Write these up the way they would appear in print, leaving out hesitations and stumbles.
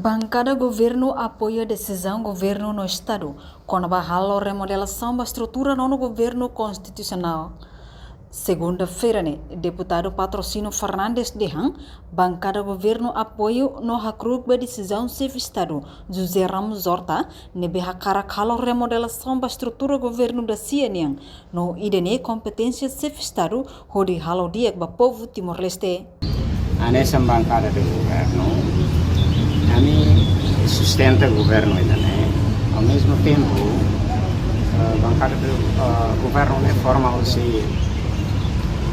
Bancada governo apoia decisão governo no estado com a remodelação da estrutura no governo constitucional. Segunda-feira, deputado Patrocínio Fernandes Dehan, bancada governo apoio no hacrug da decisão chefe estado José Ramos Horta, nebe hakarak halo remodelação da estrutura governo da CNN, no idene competência chefe estado hodi halo diak ba povo Timor-Leste. Nessa bancada do governo, a mim sustenta o governo ainda, né? Ao mesmo tempo, a bancada do governo forma o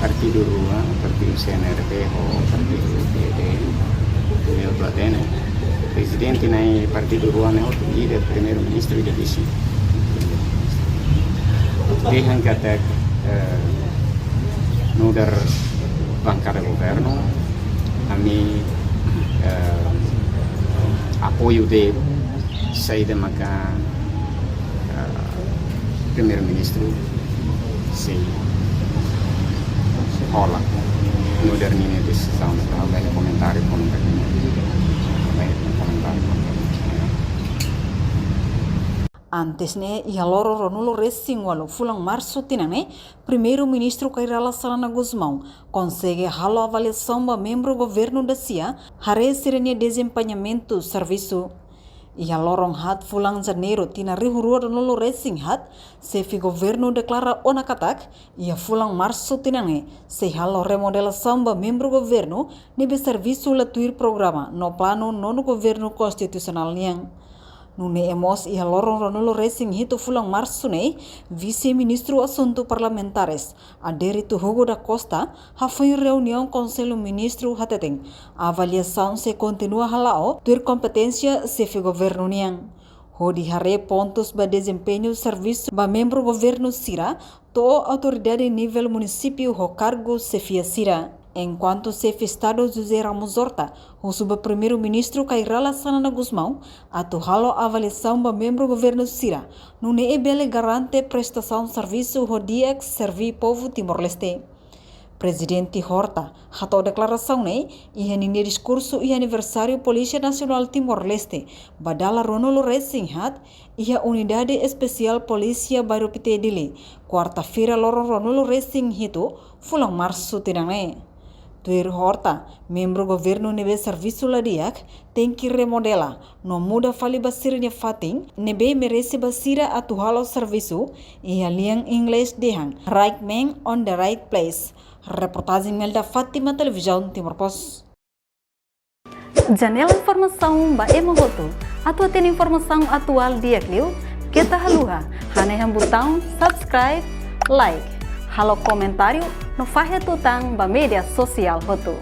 partido Rua, partido CNRP ou partido PD, meu platena. O presidente do partido Rua é o líder, primeiro-ministro e vice. Deixam que até no dar bancada do governo, a mim apoio de saída maca primeiro-ministro se rola no dernine decisão da velha comentário com o Antes ia loro Ronulo Racing walau fulang março tinane primeiro-ministro Kairala Salana Guzmão consegue halo avaliação ba membro governo da CIA hare sirene desempenhamento serviço. Ia lorong hat fulang janeiro tina rihurua Ronulo Racing hat sefi governo declara onakatak ia fulang março tinane se halo remodelação ba membro governo nebe serviço latuir programa no plano nono governo constitucional niang. Nune emos ia lorong Ronulo Racing hito fulang março vice-ministro assunto parlamentares Aderito Hugo da Costa hafai reunião conselho ministro hateteng avaliação se continua halao ter competência sefe governo niang. Hodi hare pontos ba desempenho serviço ba membro governo Sira to autoridade nível município ho cargo sefia Sira. Enquanto chefe estado José Ramos Horta, o primeiro-ministro Kairala Salana Guzmão, atuhalo avaliação ba membro governo Sira, nune ebele garante prestação serviço hodiak servi povo Timor-Leste. Presidente Horta, hato declaração ia nini discurso e aniversário Polícia Nacional Timor-Leste, badala Ronulo Racing hat, ia unidade especial Polícia Baru Pitedili, quarta-feira loro Ronulo Racing hito, fulang março tinang Tuir Horta, membro governo nebe serviço ladiak, tem que remodela, no muda fali basirnya fating, nebe merece basira atuhalo serviço, e a liang inglês dehang, right man on the right place. Reportagem Melda Fátima, Televisão Timor Post. Janela informação ba emogoto, atua tem informação atual dia kliu, kita haluha, haneham botão subscribe, like, halo comentário, no fahe tutang ba media sosial hotu.